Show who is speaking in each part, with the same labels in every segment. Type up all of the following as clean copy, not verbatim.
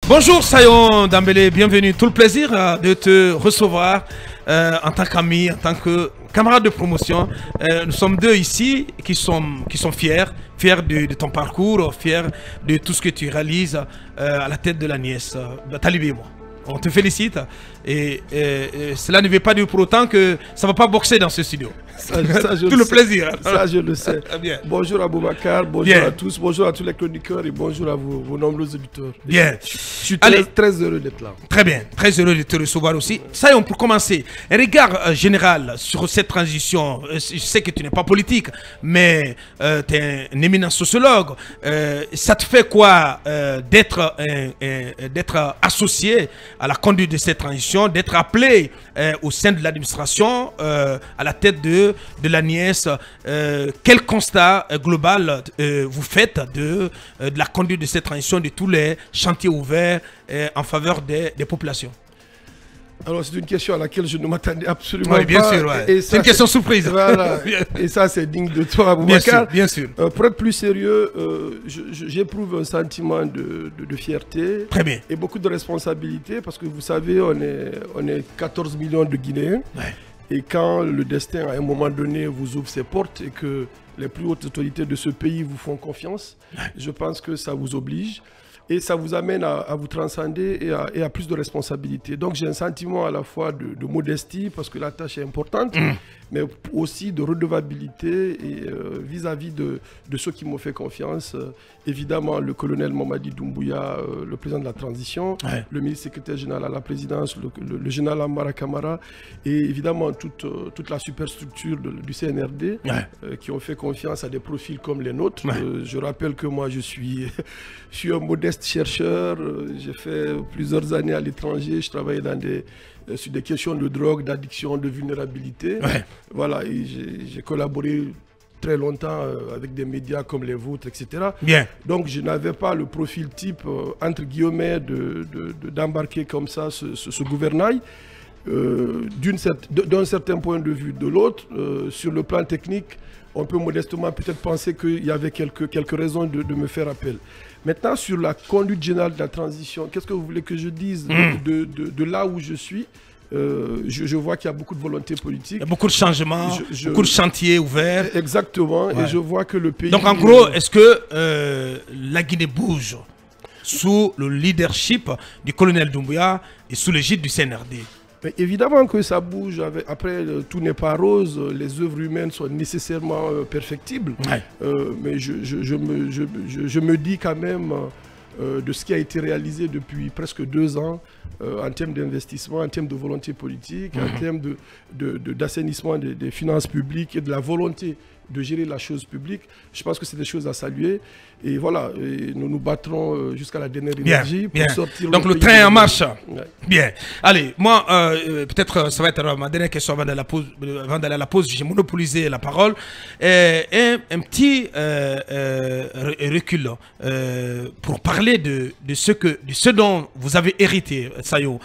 Speaker 1: Bonjour Sayon Dambélé, bienvenue. Tout le plaisir de te recevoir en tant qu'ami, en tant que camarade de promotion. Nous sommes deux ici qui sont fiers de ton parcours, fiers de tout ce que tu réalises à la tête de la nièce. Talibé, moi. On te félicite et cela ne veut pas dire pour autant que ça ne va pas boxer dans ce studio.
Speaker 2: Ça,
Speaker 1: tout le plaisir.
Speaker 2: Ça, je le sais.
Speaker 1: Bien.
Speaker 2: Bonjour à Boubacar, bonjour à tous, bonjour à tous les chroniqueurs et bonjour à vos nombreux auditeurs.
Speaker 1: Bien.
Speaker 2: Je suis très heureux d'être là.
Speaker 1: Très bien, très heureux de te recevoir aussi. Ça y est, pour commencer, un regard général sur cette transition. Je sais que tu n'es pas politique, mais tu es un éminent sociologue. Ça te fait quoi d'être associé à la conduite de cette transition, d'être appelé au sein de l'administration, à la tête de la nièce? Quel constat global vous faites de la conduite de cette transition, de tous les chantiers ouverts en faveur des populations?
Speaker 2: Alors c'est une question à laquelle je ne m'attendais absolument pas.
Speaker 1: Oui, bien sûr, ouais. C'est une question surprise.
Speaker 2: Voilà. Et ça c'est digne de toi, Boubacar.
Speaker 1: Bien sûr.
Speaker 2: Pour être plus sérieux, j'éprouve un sentiment de fierté.
Speaker 1: Très bien.
Speaker 2: Et beaucoup de responsabilité parce que vous savez, on est 14 millions de Guinéens. Ouais. Et quand le destin, à un moment donné, vous ouvre ses portes et que les plus hautes autorités de ce pays vous font confiance, je pense que ça vous oblige et ça vous amène à vous transcender et à plus de responsabilités. Donc j'ai un sentiment à la fois de modestie parce que la tâche est importante, mais aussi de redevabilité et vis-à-vis de ceux qui m'ont fait confiance. Évidemment, le colonel Mamadi Doumbouya, le président de la transition, le ministre secrétaire général à la présidence, le général Amara Kamara, et évidemment toute la superstructure du CNRD qui ont fait confiance à des profils comme les nôtres. Je rappelle que moi, je suis un modeste chercheur, j'ai fait plusieurs années à l'étranger, je travaillais sur des questions de drogue, d'addiction, de vulnérabilité. Voilà, et j'ai collaboré très longtemps avec des médias comme les vôtres, etc.
Speaker 1: Bien.
Speaker 2: Donc je n'avais pas le profil type, entre guillemets, d'embarquer comme ça ce gouvernail. D'un certain point de vue. De l'autre, sur le plan technique, on peut modestement peut-être penser qu'il y avait quelques raisons de me faire appel. Maintenant, sur la conduite générale de la transition, qu'est-ce que vous voulez que je dise de là où je suis? Je vois qu'il y a beaucoup de volonté politique.
Speaker 1: Il y a beaucoup de changements, beaucoup de chantiers ouverts.
Speaker 2: Exactement, et je vois que le pays...
Speaker 1: Donc en gros, est-ce que la Guinée bouge sous le leadership du colonel Doumbouya et sous l'égide du CNRD?
Speaker 2: Mais évidemment que ça bouge. Après, tout n'est pas rose. Les œuvres humaines sont nécessairement perfectibles. Mais je me dis quand même de ce qui a été réalisé depuis presque 2 ans en termes d'investissement, en termes de volonté politique, en termes d'assainissement des finances publiques et de la volonté de gérer la chose publique. Je pense que c'est des choses à saluer. Et voilà, nous nous battrons jusqu'à la dernière énergie pour sortir.
Speaker 1: Donc le train est en marche. Bien. Allez, moi, peut-être ça va être ma dernière question avant d'aller à la pause. J'ai monopolisé la parole. Un petit recul pour parler de ce dont vous avez hérité, Sayo,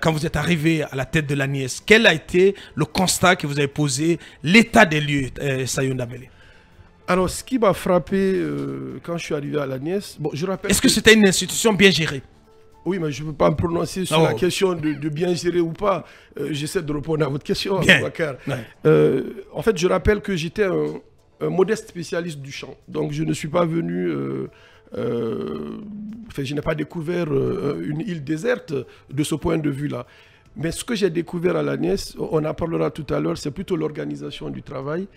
Speaker 1: quand vous êtes arrivé à la tête de la nièce. Quel a été le constat que vous avez posé, l'état des lieux, Sayo Dambélé?
Speaker 2: Alors, ce qui m'a frappé quand je suis arrivé à la nièce, bon, je rappelle...
Speaker 1: Est-ce que c'était une institution bien gérée?
Speaker 2: Oui, mais je ne peux pas me prononcer sur la question de bien gérer ou pas. J'essaie de répondre à votre question, Boubacar. En fait, je rappelle que j'étais un modeste spécialiste du champ. Donc, je ne suis pas venu... je n'ai pas découvert une île déserte de ce point de vue-là. Mais ce que j'ai découvert à la nièce, on en parlera tout à l'heure, c'est plutôt l'organisation du travail.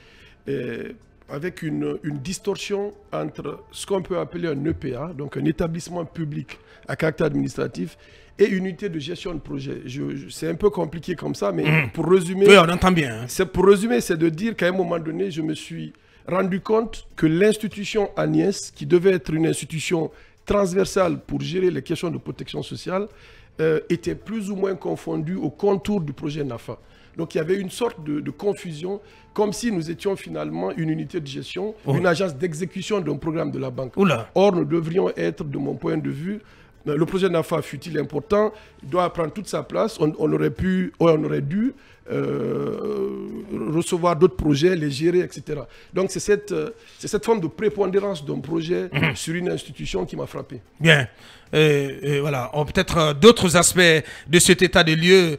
Speaker 2: Avec une distorsion entre ce qu'on peut appeler un EPA, donc un établissement public à caractère administratif, et une unité de gestion de projet. C'est un peu compliqué comme ça, mais pour résumer...
Speaker 1: Oui, on entend bien.
Speaker 2: Pour résumer, c'est de dire qu'à un moment donné, je me suis rendu compte que l'institution Agnès, qui devait être une institution transversale pour gérer les questions de protection sociale, était plus ou moins confondue au contour du projet NAFA. Donc il y avait une sorte de confusion, comme si nous étions finalement une unité de gestion, une agence d'exécution d'un programme de la banque. Or, nous devrions être, de mon point de vue, le projet NAFA, fut-il important, il doit prendre toute sa place. On aurait dû recevoir d'autres projets, les gérer, etc. Donc c'est cette forme de prépondérance d'un projet sur une institution qui m'a frappé.
Speaker 1: Bien. Voilà, peut-être d'autres aspects de cet état de lieux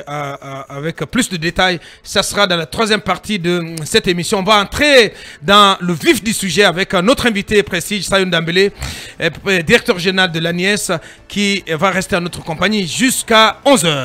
Speaker 1: avec plus de détails. Ça sera dans la troisième partie de cette émission. On va entrer dans le vif du sujet avec notre invité Prestige Sayoun Dambélé, directeur général de l'ANIES, qui va rester en notre compagnie jusqu'à 11h.